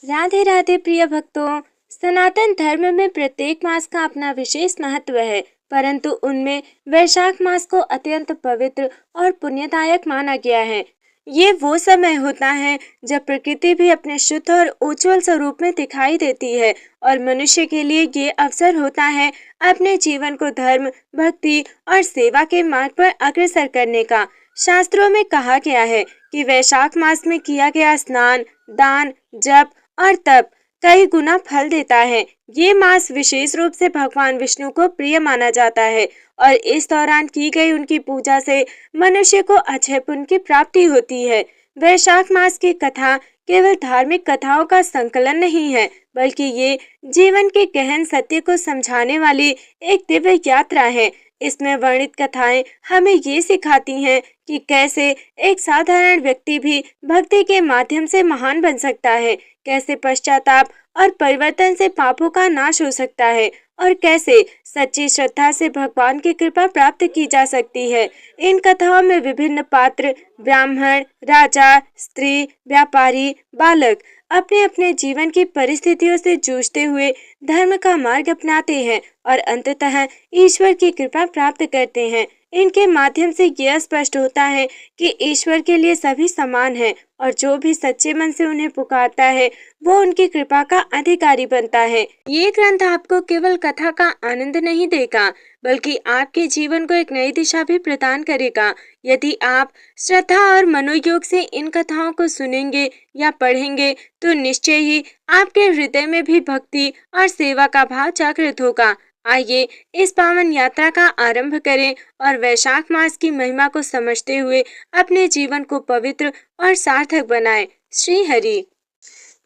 राधे राधे प्रिय भक्तों। सनातन धर्म में प्रत्येक मास का अपना विशेष महत्व है, परंतु उनमें वैशाख मास को अत्यंत पवित्र और पुण्यदायक माना गया है। ये वो समय होता है जब प्रकृति भी अपने शुद्ध और उज्जवल स्वरूप में दिखाई देती है और मनुष्य के लिए ये अवसर होता है अपने जीवन को धर्म, भक्ति और सेवा के मार्ग पर अग्रसर करने का। शास्त्रों में कहा गया है कि वैशाख मास में किया गया स्नान, दान, जप और तप कई गुना फल देता है। ये मास विशेष रूप से भगवान विष्णु को प्रिय माना जाता है और इस दौरान की गई उनकी पूजा से मनुष्य को अक्षय पुण्य की प्राप्ति होती है। वैशाख मास की कथा केवल धार्मिक कथाओं का संकलन नहीं है, बल्कि ये जीवन के गहन सत्य को समझाने वाली एक दिव्य यात्रा है। इसमें वर्णित कथाएं हमें ये सिखाती हैं कि कैसे एक साधारण व्यक्ति भी भक्ति के माध्यम से महान बन सकता है, कैसे पश्चाताप और परिवर्तन से पापों का नाश हो सकता है और कैसे सच्ची श्रद्धा से भगवान की कृपा प्राप्त की जा सकती है। इन कथाओं में विभिन्न पात्र ब्राह्मण, राजा, स्त्री, व्यापारी, बालक अपने अपने जीवन की परिस्थितियों से जूझते हुए धर्म का मार्ग अपनाते हैं और अंततः ईश्वर की कृपा प्राप्त करते हैं। इनके माध्यम से यह स्पष्ट होता है कि ईश्वर के लिए सभी समान हैं और जो भी सच्चे मन से उन्हें पुकारता है वो उनकी कृपा का अधिकारी बनता है। ये ग्रंथ आपको केवल कथा का आनंद नहीं देगा, बल्कि आपके जीवन को एक नई दिशा भी प्रदान करेगा। यदि आप श्रद्धा और मनोयोग से इन कथाओं को सुनेंगे या पढ़ेंगे तो निश्चय ही आपके हृदय में भी भक्ति और सेवा का भाव जागृत होगा। आइए इस पावन यात्रा का आरंभ करें और वैशाख मास की महिमा को समझते हुए अपने जीवन को पवित्र और सार्थक बनाएं। श्री हरि।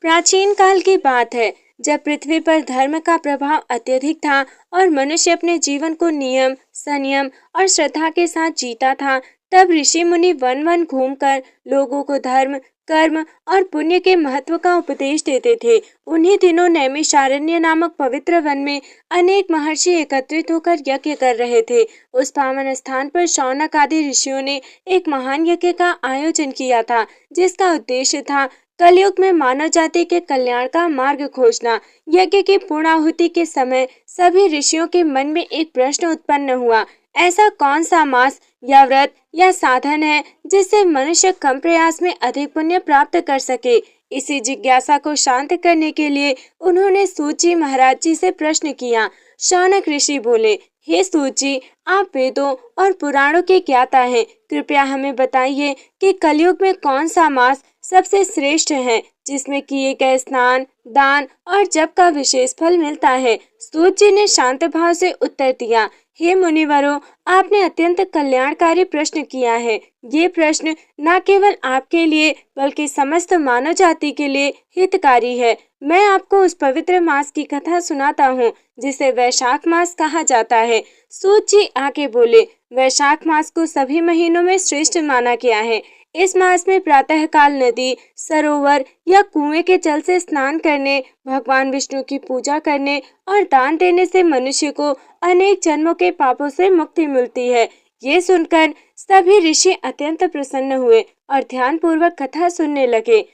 प्राचीन काल की बात है जब पृथ्वी पर धर्म का प्रभाव अत्यधिक था और मनुष्य अपने जीवन को नियम, संयम और श्रद्धा के साथ जीता था, तब ऋषि मुनि वन वन घूमकर लोगों को धर्म, कर्म और पुण्य के महत्व का उपदेश देते थे। उन्हीं दिनों नैमिषारण्य नामक पवित्र वन में अनेक महर्षि एकत्रित होकर यज्ञ कर रहे थे। उस पावन स्थान पर शौनक आदि ऋषियों ने एक महान यज्ञ का आयोजन किया था, जिसका उद्देश्य था कलयुग में मानव जाति के कल्याण का मार्ग खोजना। यज्ञ की पूर्णाहुति के समय सभी ऋषियों के मन में एक प्रश्न उत्पन्न हुआ, ऐसा कौन सा मास या व्रत या साधन है जिससे मनुष्य कम प्रयास में अधिक पुण्य प्राप्त कर सके। इसी जिज्ञासा को शांत करने के लिए उन्होंने सूत जी महाराज जी से प्रश्न किया। शौनक ऋषि बोले, हे सूत जी, आप वेदों और पुराणों के ज्ञाता हैं, कृपया हमें बताइए कि कलयुग में कौन सा मास सबसे श्रेष्ठ है जिसमें किए गए स्नान, दान और जप का विशेष फल मिलता है। सूत जी ने शांत भाव से उत्तर दिया, हे मुनिवरों, आपने अत्यंत कल्याणकारी प्रश्न किया है। ये प्रश्न न केवल आपके लिए बल्कि समस्त मानव जाति के लिए हितकारी है। मैं आपको उस पवित्र मास की कथा सुनाता हूँ जिसे वैशाख मास कहा जाता है। सूत जी आगे बोले, वैशाख मास को सभी महीनों में श्रेष्ठ माना गया है। इस मास में प्रातः काल नदी, सरोवर या कुएं के जल से स्नान करने, भगवान विष्णु की पूजा करने और दान देने से मनुष्य को अनेक जन्मों के पापों से मुक्ति मिलती है। ये सुनकर सभी ऋषि अत्यंत प्रसन्न हुए और ध्यान पूर्वक कथा सुनने लगे।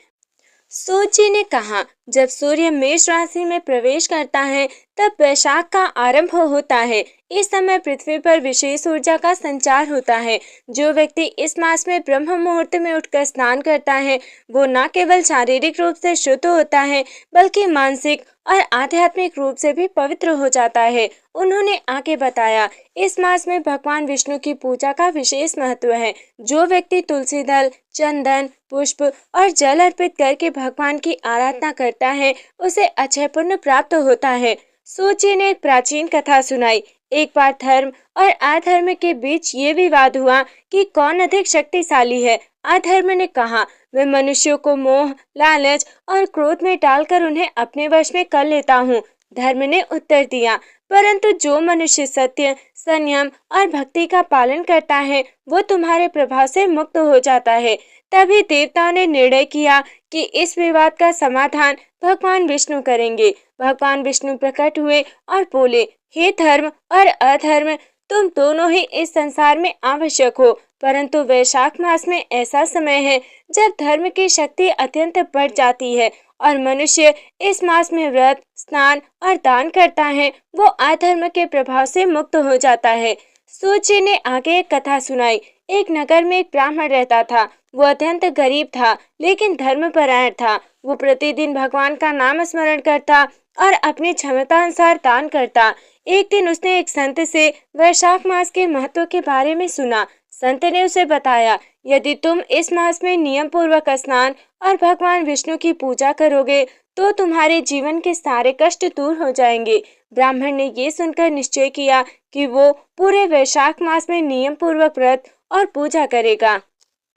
सूत जी ने कहा, जब सूर्य मेष राशि में प्रवेश करता है तब वैशाख का आरंभ होता है। इस समय पृथ्वी पर विशेष ऊर्जा का संचार होता है। जो व्यक्ति इस मास में ब्रह्म मुहूर्त में उठकर स्नान करता है वो न केवल शारीरिक रूप से शुद्ध होता है बल्कि मानसिक और आध्यात्मिक रूप से भी पवित्र हो जाता है। उन्होंने आगे बताया, इस मास में भगवान विष्णु की पूजा का विशेष महत्व है। जो व्यक्ति तुलसी दल, चंदन, पुष्प और जल अर्पित करके भगवान की आराधना करता है उसे अक्षय पुण्य प्राप्त होता है। सूत जी ने एक प्राचीन कथा सुनाई। एक बार धर्म और अधर्म के बीच ये विवाद हुआ कि कौन अधिक शक्तिशाली है। अधर्म ने कहा, मैं मनुष्यों को मोह, लालच और क्रोध में डालकर उन्हें अपने वश में कर लेता हूँ। धर्म ने उत्तर दिया, परंतु जो मनुष्य सत्य, संयम और भक्ति का पालन करता है वो तुम्हारे प्रभाव से मुक्त हो जाता है। तभी देवताओं ने निर्णय किया कि इस विवाद का समाधान भगवान विष्णु करेंगे। भगवान विष्णु प्रकट हुए और बोले, हे धर्म और अधर्म, तुम दोनों ही इस संसार में आवश्यक हो, परंतु वैशाख मास में ऐसा समय है जब धर्म की शक्ति अत्यंत बढ़ जाती है और मनुष्य इस मास में व्रत, स्नान और दान करता है, वो अधर्म के प्रभाव से मुक्त हो जाता है। सूत जी ने आगे एक कथा सुनाई। एक नगर में एक ब्राह्मण रहता था। वो अत्यंत गरीब था, लेकिन धर्मपरायण था। वो प्रतिदिन भगवान का नाम स्मरण करता और अपनी क्षमता अनुसार दान करता। एक दिन उसने एक संत से वैशाख मास के महत्व के बारे में सुना। संत ने उसे बताया, यदि तुम इस मास में नियम पूर्वक स्नान और भगवान विष्णु की पूजा करोगे तो तुम्हारे जीवन के सारे कष्ट दूर हो जाएंगे। ब्राह्मण ने ये सुनकर निश्चय किया कि वो पूरे वैशाख मास में नियम पूर्वक व्रत और पूजा करेगा।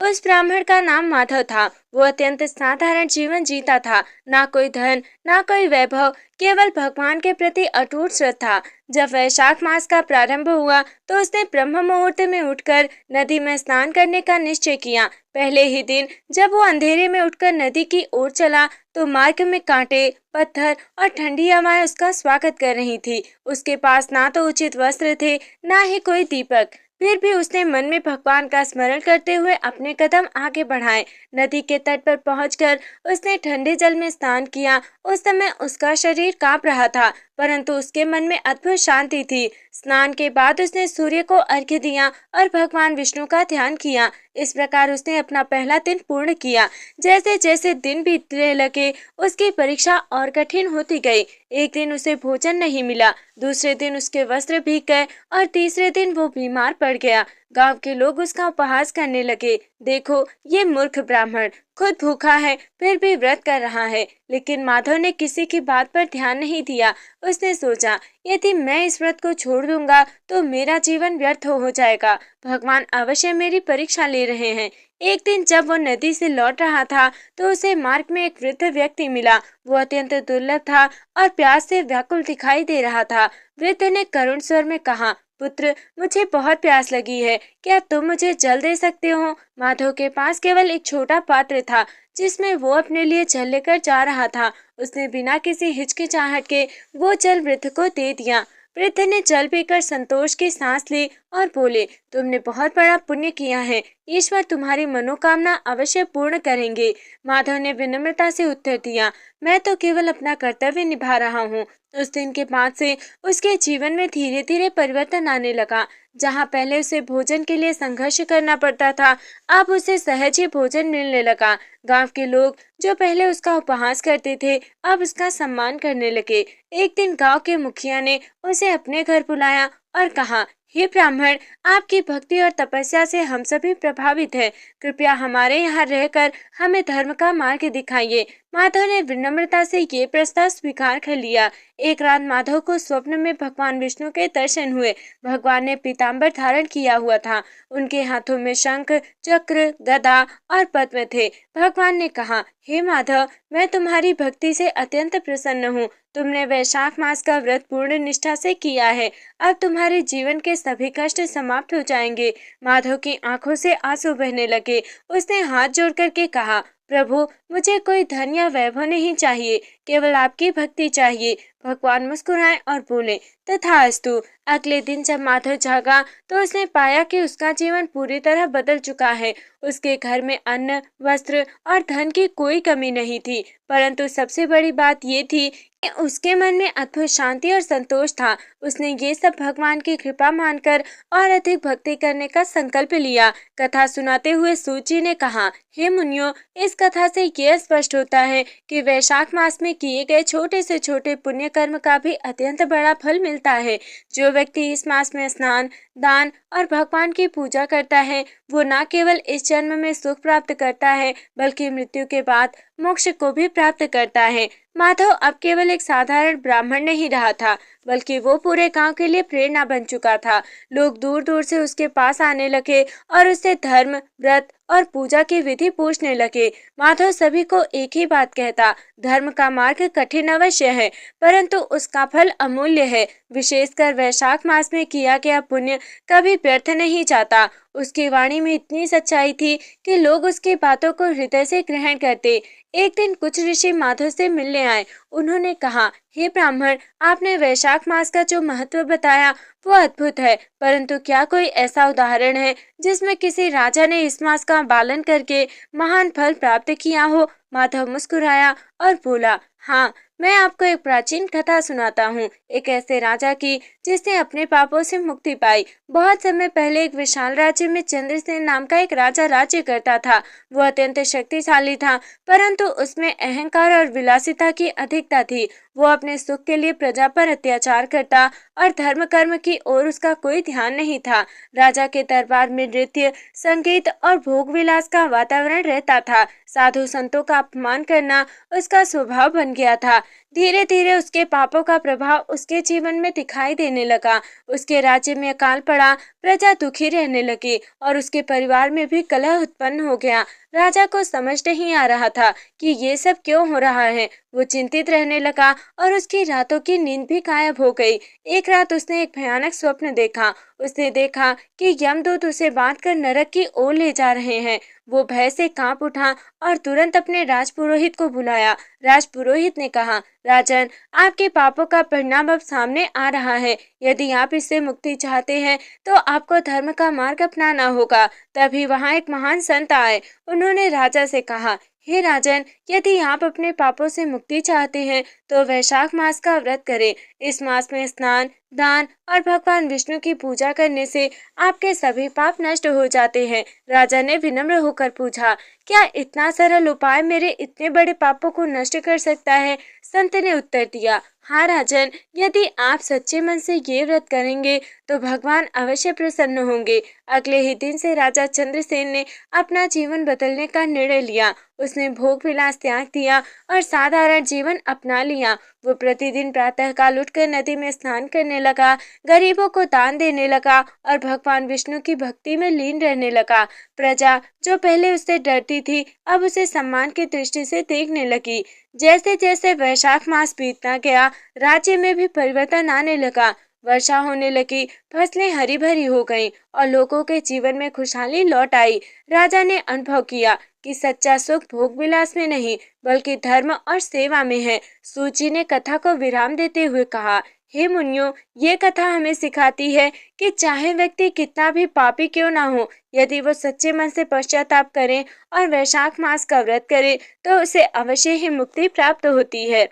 उस ब्राह्मण का नाम माधव था। वो अत्यंत साधारण जीवन जीता था, ना कोई धन, ना कोई वैभव, केवल भगवान के प्रति अटूट श्रद्धा। जब वैशाख मास का प्रारंभ हुआ तो उसने ब्रह्म मुहूर्त में उठकर नदी में स्नान करने का निश्चय किया। पहले ही दिन जब वो अंधेरे में उठकर नदी की ओर चला तो मार्ग में कांटे, पत्थर और ठंडी हवाएं उसका स्वागत कर रही थी। उसके पास ना तो उचित वस्त्र थे, ना ही कोई दीपक। फिर भी उसने मन में भगवान का स्मरण करते हुए अपने कदम आगे बढ़ाए। नदी के तट पर पहुंचकर उसने ठंडे जल में स्नान किया। उस समय उसका शरीर कांप रहा था, परंतु उसके मन में अद्भुत शांति थी। स्नान के बाद उसने सूर्य को अर्घ्य दिया और भगवान विष्णु का ध्यान किया। इस प्रकार उसने अपना पहला दिन पूर्ण किया। जैसे जैसे दिन बीतने लगे उसकी परीक्षा और कठिन होती गई। एक दिन उसे भोजन नहीं मिला, दूसरे दिन उसके वस्त्र भीग गए और तीसरे दिन वो बीमार पड़ गया। गांव के लोग उसका उपहास करने लगे। देखो, ये मूर्ख ब्राह्मण खुद भूखा है फिर भी व्रत कर रहा है। लेकिन माधव ने किसी की बात पर ध्यान नहीं दिया। उसने सोचा, यदि मैं इस व्रत को छोड़ दूंगा तो मेरा जीवन व्यर्थ हो जाएगा। भगवान अवश्य मेरी परीक्षा ले रहे हैं। एक दिन जब वो नदी से लौट रहा था तो उसे मार्ग में एक वृद्ध व्यक्ति मिला। वो अत्यंत दुर्लभ था और प्यास से व्याकुल दिखाई दे रहा था। वृद्ध ने करुण स्वर में कहा, पुत्र, मुझे बहुत प्यास लगी है, क्या तुम मुझे जल दे सकते हो? माधव के पास केवल एक छोटा पात्र था जिसमें वो अपने लिए जल लेकर जा रहा था। उसने बिना किसी हिचकिचाहट के वो जल वृद्ध को दे दिया। वृद्ध ने जल पीकर संतोष की सांस ली और बोले, तुमने बहुत बड़ा पुण्य किया है, ईश्वर तुम्हारी मनोकामना अवश्य पूर्ण करेंगे। माधव ने विनम्रता से उत्तर दिया, मैं तो केवल अपना कर्तव्य निभा रहा हूँ। उस दिन के बाद से उसके जीवन में धीरे धीरे परिवर्तन आने लगा। जहाँ पहले उसे भोजन के लिए संघर्ष करना पड़ता था, अब उसे सहज ही भोजन मिलने लगा। गांव के लोग जो पहले उसका उपहास करते थे, अब उसका सम्मान करने लगे। एक दिन गांव के मुखिया ने उसे अपने घर बुलाया और कहा, हे ब्राह्मण, आपकी भक्ति और तपस्या से हम सभी प्रभावित हैं। कृपया हमारे यहाँ रहकर हमें धर्म का मार्ग दिखाइए। माधव ने विनम्रता से ये प्रस्ताव स्वीकार कर लिया। एक रात माधव को स्वप्न में भगवान विष्णु के दर्शन हुए। भगवान ने पीताम्बर धारण किया हुआ था। उनके हाथों में शंख, चक्र, गदा और पद्म थे। भगवान ने कहा, हे माधव, मैं तुम्हारी भक्ति से अत्यंत प्रसन्न हूँ। तुमने वैशाख मास का व्रत पूर्ण निष्ठा से किया है। अब तुम्हारे जीवन के सभी कष्ट समाप्त हो जाएंगे। माधव की आंखों से आंसू बहने लगे। उसने हाथ जोड़ करके कहा, प्रभु, मुझे कोई धन या वैभव नहीं चाहिए, केवल आपकी भक्ति चाहिए। भगवान मुस्कुराए और बोले, तथास्तु। अगले दिन जब माधव जागा तो उसने पाया कि उसका जीवन पूरी तरह बदल चुका है। उसके घर में अन्न, वस्त्र और धन की कोई कमी नहीं थी, परंतु सबसे बड़ी बात ये थी कि उसके मन में अद्भुत शांति और संतोष था। उसने ये सब भगवान की कृपा मानकर और अधिक भक्ति करने का संकल्प लिया। कथा सुनाते हुए सूची ने कहा, हे मुनियों, इस कथा से यह स्पष्ट होता है कि वैशाख मास में किए गए छोटे से छोटे पुण्य कर्म का भी अत्यंत बड़ा फल मिलता है। जो व्यक्ति इस मास में स्नान, दान और भगवान की पूजा करता है, वो न केवल इस जन्म में सुख प्राप्त करता है, बल्कि मृत्यु के बाद मोक्ष को भी प्राप्त करता है। माधव अब केवल एक साधारण ब्राह्मण नहीं रहा था, बल्कि वो पूरे गांव के लिए प्रेरणा बन चुका था। लोग दूर दूर से उसके पास आने लगे और उससे धर्म, व्रत और पूजा की विधि पूछने लगे। माधव सभी को एक ही बात कहता, धर्म का मार्ग कठिन अवश्य है, परंतु उसका फल अमूल्य है। विशेषकर वैशाख मास में किया गया पुण्य कभी व्यर्थ नहीं जाता। उसकी वाणी में इतनी सच्चाई थी कि लोग उसकी बातों को हृदय से ग्रहण करते। एक दिन कुछ ऋषि माधव से मिलने आए। उन्होंने कहा, हे ब्राह्मण, आपने वैशाख मास का जो महत्व बताया वो अद्भुत है, परंतु क्या कोई ऐसा उदाहरण है जिसमें किसी राजा ने इस मास का पालन करके महान फल प्राप्त किया हो? माधव मुस्कुराया और बोला, हाँ, मैं आपको एक प्राचीन कथा सुनाता हूँ, एक ऐसे राजा की जिसने अपने पापों से मुक्ति पाई। बहुत समय पहले एक विशाल राज्य में चंद्रसेन नाम का एक राजा राज्य करता था। वो अत्यंत शक्तिशाली था, परंतु उसमें अहंकार और विलासिता की अधिकता थी। वो अपने सुख के लिए प्रजा पर अत्याचार करता और धर्म कर्म की ओर उसका कोई ध्यान नहीं था। राजा के दरबार में नृत्य, संगीत और भोग विलास का वातावरण रहता था। साधु संतों का अपमान करना उसका स्वभाव बन गया था। धीरे धीरे उसके पापों का प्रभाव उसके जीवन में दिखाई देने लगा। उसके राज्य में अकाल पड़ा, प्रजा दुखी रहने लगी और उसके परिवार में भी कलह उत्पन्न हो गया। राजा को समझ नहीं आ रहा था कि ये सब क्यों हो रहा है। वो चिंतित रहने लगा और उसकी रातों की नींद भी गायब हो गई। एक रात उसने एक भयानक स्वप्न देखा। उसने देखा कि यमदूत उसे बांधकर नरक की ओर ले जा रहे हैं। वो भय से कांप उठा और तुरंत अपने राजपुरोहित को बुलाया। राजपुरोहित ने कहा, राजन, आपके पापों का परिणाम अब सामने आ रहा है। यदि आप इससे मुक्ति चाहते हैं तो आपको धर्म का मार्ग अपनाना होगा। तभी वहां एक महान संत आए। उन्होंने राजा से कहा, हे राजन, यदि आप अपने पापों से मुक्ति चाहते हैं तो वैशाख मास का व्रत करें। इस मास में स्नान, दान और भगवान विष्णु की पूजा करने से आपके सभी पाप नष्ट हो जाते हैं। राजा ने विनम्र होकर पूछा, क्या इतना सरल उपाय मेरे इतने बड़े पापों को नष्ट कर सकता है? संत ने उत्तर दिया, हाँ राजन, यदि आप सच्चे मन से ये व्रत करेंगे तो भगवान अवश्य प्रसन्न होंगे। अगले ही दिन से राजा चंद्रसेन ने अपना जीवन बदलने का निर्णय लिया। उसने भोग विलास त्याग दिया और साधारण जीवन अपना लिया। वो प्रतिदिन प्रातःकाल उठकर नदी में स्नान करने लगा, गरीबों को दान देने लगा और भगवान विष्णु की भक्ति में लीन रहने लगा। प्रजा जो पहले उससे डरती थी, अब उसे सम्मान की दृष्टि से देखने लगी। जैसे जैसे वैशाख मास बीतता गया, राज्य में भी परिवर्तन आने लगा। वर्षा होने लगी, फसलें हरी भरी हो गईं और लोगों के जीवन में खुशहाली लौट आई। राजा ने अनुभव किया कि सच्चा सुख भोग विलास में नहीं बल्कि धर्म और सेवा में है। सूत जी ने कथा को विराम देते हुए कहा, हे मुनियों, ये कथा हमें सिखाती है कि चाहे व्यक्ति कितना भी पापी क्यों ना हो, यदि वो सच्चे मन से पश्चाताप करे और वैशाख मास का व्रत करे तो उसे अवश्य ही मुक्ति प्राप्त होती है।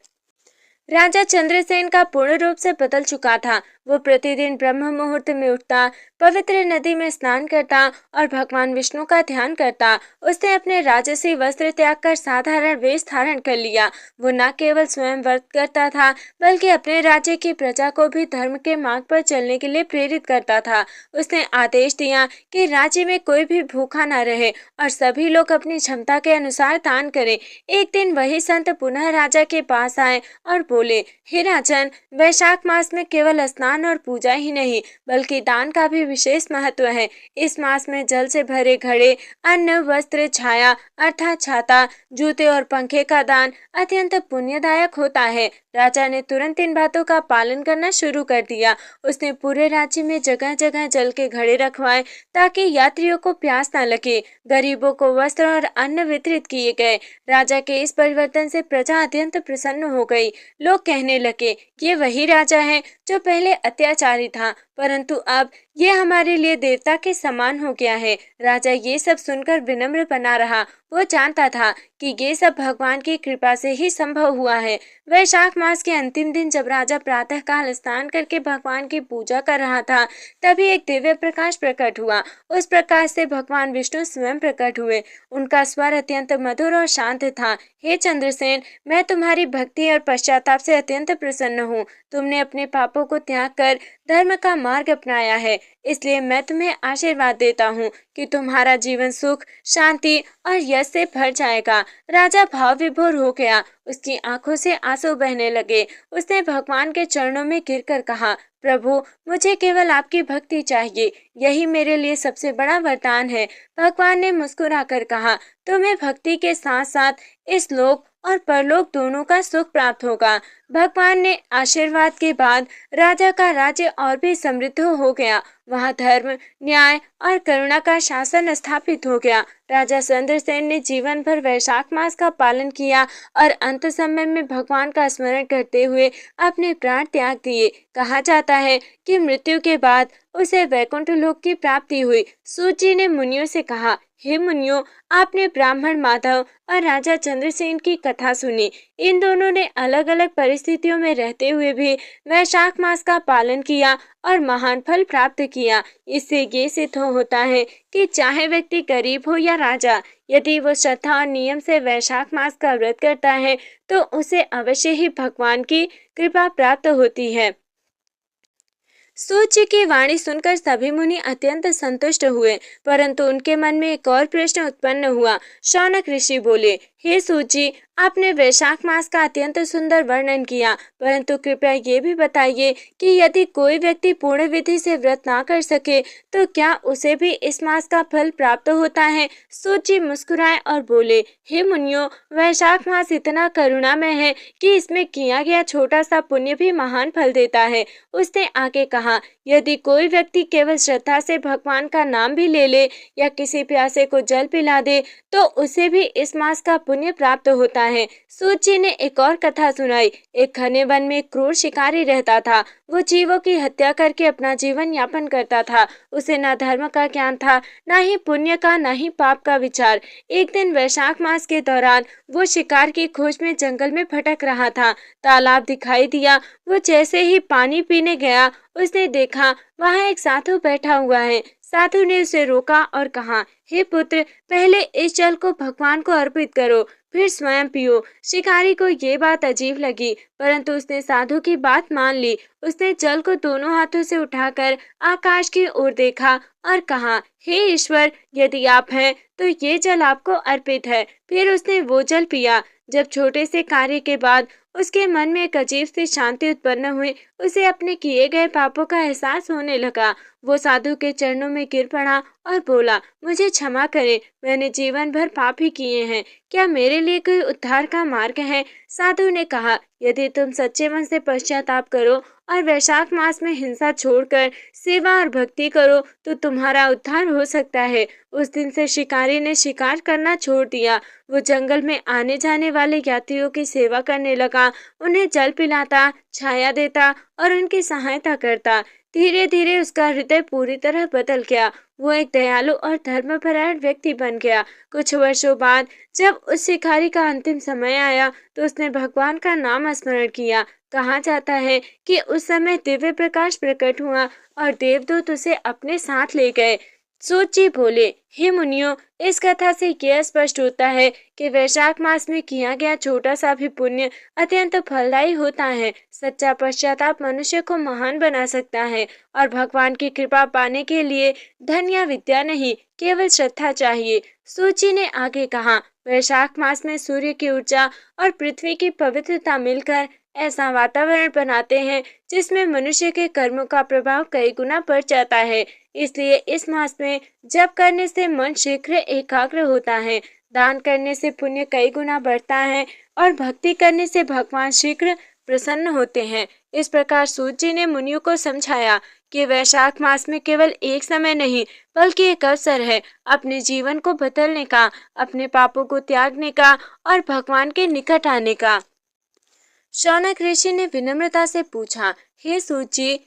राजा चंद्रसेन का पूर्ण रूप से बदल चुका था। वो प्रतिदिन ब्रह्म मुहूर्त में उठता, पवित्र नदी में स्नान करता और भगवान विष्णु का ध्यान करता। उसने अपने राजसी वस्त्र त्याग कर साधारण वेश धारण कर लिया। वो न केवल स्वयं व्रत करता था बल्कि अपने राज्य की प्रजा को भी धर्म के मार्ग पर चलने के लिए प्रेरित करता था। उसने आदेश दिया कि राज्य में कोई भी भूखा न रहे और सभी लोग अपनी क्षमता के अनुसार दान करें। एक दिन वही संत पुनः राजा के पास आए और बोले, हे राजन, वैशाख मास में केवल स्नान और पूजा ही नहीं बल्कि दान का भी विशेष महत्व है। इस मास में जल से भरे घड़े, अन्न, वस्त्र, छाया अर्थात छाता, जूते और पंखे का दान अत्यंत पुण्यदायक होता है। राजा ने तुरंत इन बातों का पालन करना शुरू कर दिया। उसने पूरे राज्य में जगह जगह जल के घड़े रखवाए ताकि यात्रियों को प्यास न लगे। गरीबों को वस्त्र और अन्न वितरित किए गए। राजा के इस परिवर्तन से प्रजा अत्यंत प्रसन्न हो गई। लोग कहने लगे, ये वही राजा है जो पहले अत्याचारी था, परंतु अब ये हमारे लिए देवता के समान हो गया है। राजा ये सब सुनकर विनम्र बना रहा। वो जानता था कि ये सब भगवान की कृपा से ही संभव हुआ है। वैशाख मास के अंतिम दिन जब राजा प्रातःकाल स्नान करके भगवान की पूजा कर रहा था, तभी एक दिव्य प्रकाश प्रकट हुआ। उस प्रकाश से भगवान विष्णु स्वयं प्रकट हुए। उनका स्वर अत्यंत मधुर और शांत था। हे चंद्रसेन, मैं तुम्हारी भक्ति और पश्चाताप से अत्यंत प्रसन्न हूँ। तुमने अपने पापों को त्याग कर धर्म का मार्ग अपनाया है, इसलिए मैं तुम्हें आशीर्वाद देता हूँ कि तुम्हारा जीवन सुख, शांति और यश से भर जाएगा। राजा भाव विभोर हो गया। उसकी आंखों से आंसू बहने लगे। उसने भगवान के चरणों में गिरकर कहा, प्रभु, मुझे केवल आपकी भक्ति चाहिए, यही मेरे लिए सबसे बड़ा वरदान है। भगवान ने मुस्कुराकर कहा, तुम्हें भक्ति के साथ साथ इस लोक और परलोक दोनों का सुख प्राप्त होगा। भगवान ने आशीर्वाद के बाद राजा का राज्य और भी समृद्ध हो गया। वहाँ धर्म, न्याय और करुणा का शासन स्थापित हो गया। राजा चंद्रसेन ने जीवन भर वैशाख मास का पालन किया और अंत समय में भगवान का स्मरण करते हुए अपने प्राण त्याग दिए। कहा जाता है कि मृत्यु के बाद उसे वैकुंठ लोक की प्राप्ति हुई। सूत जी ने मुनियों से कहा, हे मुनियों, आपने ब्राह्मण माधव और राजा चंद्रसेन की कथा सुनी। इन दोनों ने अलग अलग परिस्थितियों में रहते हुए भी वैशाख मास का पालन किया और महान फल प्राप्त किया। इससे ये सिद्ध होता है कि चाहे व्यक्ति गरीब हो या राजा, यदि वो श्रद्धा और नियम से वैशाख मास का व्रत करता है तो उसे अवश्य ही भगवान की कृपा प्राप्त होती है। सूत जी की वाणी सुनकर सभी मुनि अत्यंत संतुष्ट हुए, परंतु उनके मन में एक और प्रश्न उत्पन्न हुआ। शौनक ऋषि बोले, हे सूत जी, आपने वैशाख मास का अत्यंत सुंदर वर्णन किया, परंतु कृपया ये भी बताइए कि यदि कोई व्यक्ति पूर्ण विधि से व्रत ना कर सके तो क्या उसे भी इस मास का फल प्राप्त होता है? सूत जी मुस्कुराए और बोले, हे मुनियों, वैशाख मास इतना करुणामय है कि इसमें किया गया छोटा सा पुण्य भी महान फल देता है। उसने आगे कहा, यदि कोई व्यक्ति केवल श्रद्धा से भगवान का नाम भी ले ले या किसी प्यासे को जल पिला दे तो उसे भी इस मास का पुण्य प्राप्त होता है। सूत जी ने एक और कथा सुनाई। एक घने वन में एक क्रूर शिकारी रहता था। वो जीवों की हत्या करके अपना जीवन यापन करता था। उसे न धर्म का ज्ञान था, न ही पुण्य का, न ही पाप का विचार। एक दिन वैशाख मास के दौरान वो शिकार की खोज में जंगल में भटक रहा था। तालाब दिखाई दिया। वो जैसे ही पानी पीने गया, उसने देखा वहाँ एक साधु बैठा हुआ है। साधु ने उसे रोका और कहा, हे पुत्र, पहले इस जल को भगवान को अर्पित करो, फिर स्वयं पियो। शिकारी को ये बात अजीब लगी, परंतु उसने साधु की बात मान ली। उसने जल को दोनों हाथों से उठाकर आकाश की ओर देखा और कहा, हे ईश्वर, यदि आप हैं तो ये जल आपको अर्पित है। फिर उसने वो जल पिया। जब छोटे से कार्य के बाद उसके मन में एक अजीब सी शांति उत्पन्न हुई, उसे अपने किए गए पापों का एहसास होने लगा। वो साधु के चरणों में गिर पड़ा और बोला, मुझे क्षमा करें, मैंने जीवन भर पाप ही किए हैं। क्या मेरे लिए कोई उद्धार का मार्ग है? साधु ने कहा, यदि तुम सच्चे मन से पश्चाताप करो और वैशाख मास में हिंसा छोड़कर सेवा और भक्ति करो तो तुम्हारा उद्धार हो सकता है। उस दिन से शिकारी ने शिकार करना छोड़ दिया। वो जंगल में आने जाने वाले यात्रियों की सेवा करने लगा, उन्हें जल पिलाता, छाया देता और उनकी सहायता करता। धीरे धीरे उसका हृदय पूरी तरह बदल गया। वो एक दयालु और धर्मपरायण व्यक्ति बन गया। कुछ वर्षों बाद जब उस शिकारी का अंतिम समय आया तो उसने भगवान का नाम स्मरण किया। कहा जाता है कि उस समय दिव्य प्रकाश प्रकट हुआ और देवदूत उसे अपने साथ ले गए। सूत जी बोले, हे मुनियों, इस कथा से यह स्पष्ट होता है कि वैशाख मास में किया गया छोटा सा भी पुण्य अत्यंत फलदायी होता है। सच्चा पश्चाताप मनुष्य को महान बना सकता है और भगवान की कृपा पाने के लिए धन या विद्या नहीं, केवल श्रद्धा चाहिए। सूत जी ने आगे कहा, वैशाख मास में सूर्य की ऊर्जा और पृथ्वी की पवित्रता मिलकर ऐसा वातावरण बनाते हैं जिसमें मनुष्य के कर्मों का प्रभाव कई गुना बढ़ जाता है। इसलिए इस मास में जप करने से मन शीघ्र एकाग्र होता है, दान करने से पुण्य कई गुना बढ़ता है और भक्ति करने से भगवान शीघ्र प्रसन्न होते हैं। इस प्रकार सूत जी ने मुनियों को समझाया कि वैशाख मास में केवल एक समय नहीं बल्कि एक अवसर है अपने जीवन को बदलने का, अपने पापों को त्यागने का और भगवान के निकट आने का। शौनक ऋषि ने विनम्रता से पूछा, हे सूत जी,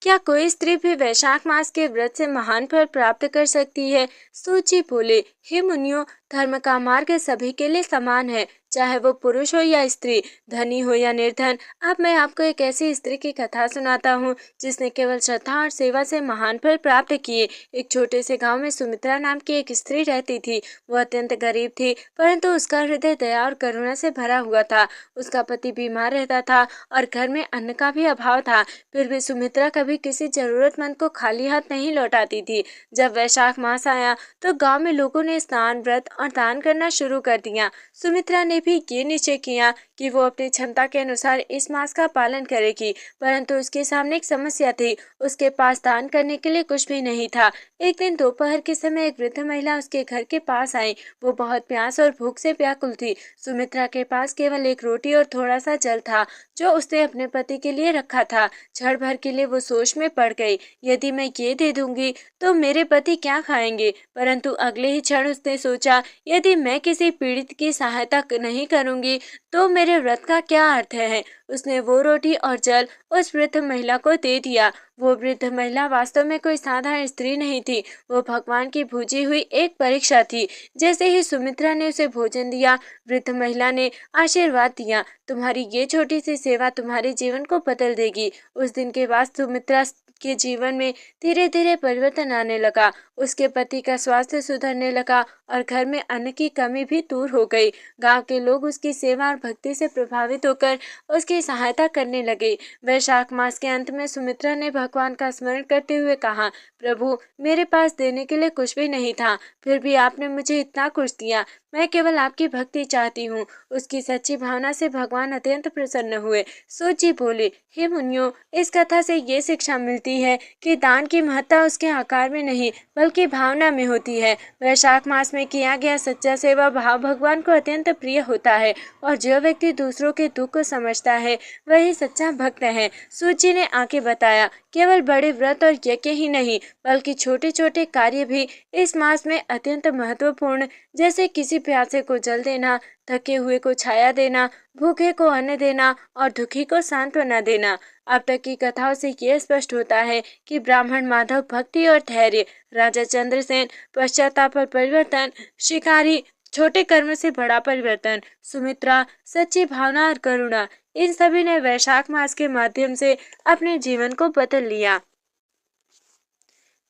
क्या कोई स्त्री भी वैशाख मास के व्रत से महान फल प्राप्त कर सकती है? सूत जी बोले, हे मुनियों, धर्म का मार्ग सभी के लिए समान है, चाहे वो पुरुष हो या स्त्री, धनी हो या निर्धन। अब मैं आपको एक ऐसी स्त्री की कथा सुनाता हूँ जिसने केवल श्रद्धा और सेवा से महान फल प्राप्त किए। एक छोटे से गांव में सुमित्रा नाम की एक स्त्री रहती थी। वो अत्यंत गरीब थी, परंतु उसका हृदय दया और करुणा से भरा हुआ था। उसका पति बीमार रहता था और घर में अन्न का भी अभाव था। फिर भी सुमित्रा कभी किसी जरूरतमंद को खाली हाथ नहीं लौटाती थी। जब वैशाख मास आया तो गाँव में लोगों ने स्नान, व्रत और दान करना शुरू कर दिया। सुमित्रा ने भी ये निश्चय किया कि वो अपनी क्षमता के अनुसार इस मास का पालन करेगी, परंतु उसके सामने एक समस्या थी। उसके पास दान करने के लिए कुछ भी नहीं था। एक दिन दोपहर के समय एक वृद्ध महिला उसके घर के पास आई। वो बहुत प्यास और भूख से व्याकुल थी। सुमित्रा के पास केवल एक रोटी और थोड़ा सा जल था जो उसने अपने पति के लिए रखा था। क्षण भर के लिए वो सोच में पड़ गई, यदि मैं ये दे दूंगी तो मेरे पति क्या खाएंगे। परंतु अगले ही क्षण उसने सोचा, यदि मैं किसी पीड़ित की सहायता नहीं करूंगी तो मेरे व्रत का क्या अर्थ है। उसने वो रोटी और जल उस वृद्ध महिला को दे दिया। वो वृद्ध महिला वास्तव में कोई साधारण स्त्री नहीं थी, वो भगवान की भेजी हुई एक परीक्षा थी। जैसे ही सुमित्रा ने उसे भोजन दिया, वृद्ध महिला ने आशीर्वाद दिया, तुम्हारी ये छोटी सी सेवा तुम्हारे जीवन को बदल देगी। उस दिन के बाद सुमित्रा के जीवन में धीरे धीरे परिवर्तन आने लगा। उसके पति का स्वास्थ्य सुधरने लगा और घर में अन्न की कमी भी दूर हो गई। गांव के लोग उसकी सेवा और भक्ति से प्रभावित होकर उसकी सहायता करने लगे। वैशाख मास के अंत में सुमित्रा ने भगवान का स्मरण करते हुए कहा, प्रभु, मेरे पास देने के लिए कुछ भी नहीं था, फिर भी आपने मुझे इतना कुछ दिया। मैं केवल आपकी भक्ति चाहती हूँ। उसकी सच्ची भावना से भगवान अत्यंत प्रसन्न हुए। सूत जी बोले, हे मुनियों, इस कथा से ये शिक्षा मिलती है कि दान की महत्ता उसके आकार में नहीं बल्कि भावना में होती है। वैशाख मास में किया गया सच्चा सेवा भाव भगवान को अत्यंत प्रिय होता है और जो व्यक्ति दूसरों के दुख को समझता है वही सच्चा भक्त है। सूत जी ने आगे बताया, केवल बड़े व्रत और यज्ञ ही नहीं बल्कि छोटे छोटे कार्य भी इस मास में अत्यंत महत्वपूर्ण, जैसे किसी प्यासे को जल देना, थके हुए को छाया देना, भूखे को अन्न देना और दुखी को सांत्वना देना। अब तक की कथाओं से यह स्पष्ट होता है कि ब्राह्मण माधव भक्ति और धैर्य, राजा चंद्रसेन पश्चाताप और परिवर्तन, शिकारी छोटे कर्म से बड़ा परिवर्तन, सुमित्रा सच्ची भावना और करुणा, इन सभी ने वैशाख मास के माध्यम से अपने जीवन को बदल लिया।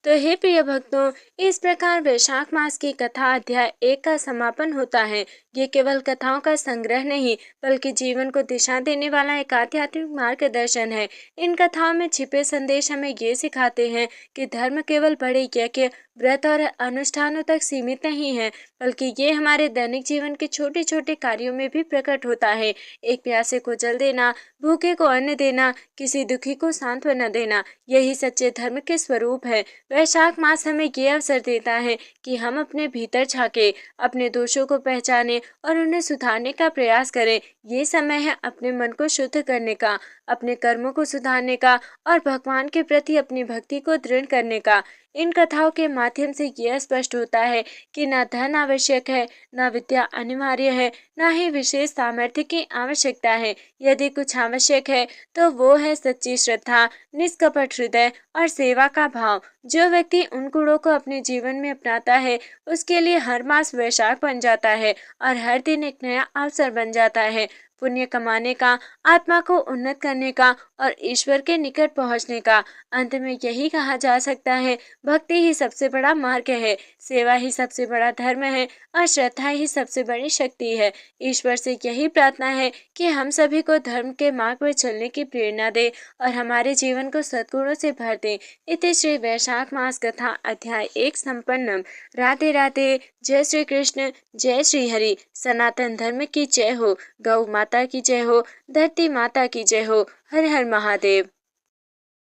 तो हे प्रिय भक्तों, इस प्रकार वैशाख मास की कथा अध्याय 1 का समापन होता है। ये केवल कथाओं का संग्रह नहीं बल्कि जीवन को दिशा देने वाला एक आध्यात्मिक मार्गदर्शन है। इन कथाओं में छिपे संदेश हमें ये सिखाते हैं कि धर्म केवल बड़े यज्ञ, व्रत और अनुष्ठानों तक सीमित नहीं है, बल्कि ये हमारे दैनिक जीवन के छोटे छोटे कार्यों में भी प्रकट होता है। एक प्यासे को जल देना, भूखे को अन्न देना, किसी दुखी को सांत्वना देना, यही सच्चे धर्म के स्वरूप है। वैशाख मास हमें ये अवसर देता है कि हम अपने भीतर झांके, अपने दोषों को पहचाने और उन्हें सुधारने का प्रयास करें। ये समय है अपने मन को शुद्ध करने का, अपने कर्मों को सुधारने का और भगवान के प्रति अपनी भक्ति को दृढ़ करने का। इन कथाओं के माध्यम से यह स्पष्ट होता है कि न धन आवश्यक है, न विद्या अनिवार्य है, न ही विशेष सामर्थ्य की आवश्यकता है। यदि कुछ आवश्यक है तो वो है सच्ची श्रद्धा, निष्कपट हृदय और सेवा का भाव। जो व्यक्ति उन गुणों को अपने जीवन में अपनाता है उसके लिए हर मास वैशाख बन जाता है और हर दिन एक नया अवसर बन जाता है पुण्य कमाने का, आत्मा को उन्नत करने का और ईश्वर के निकट पहुंचने का। अंत में यही कहा जा सकता है, भक्ति ही सबसे बड़ा मार्ग है, सेवा ही सबसे बड़ा धर्म है और श्रद्धा ही सबसे बड़ी शक्ति है। ईश्वर से यही प्रार्थना है कि हम सभी को धर्म के मार्ग पर चलने की प्रेरणा दे और हमारे जीवन को सद्गुणों से भर दे। इति श्री वैशाख मास कथा अध्याय 1 संपन्नम। राधे राधे। जय श्री कृष्ण, जय श्री हरि। सनातन धर्म की जय हो, गौ माता की जय हो, धरती माता की जय हो। हर हर महादेव।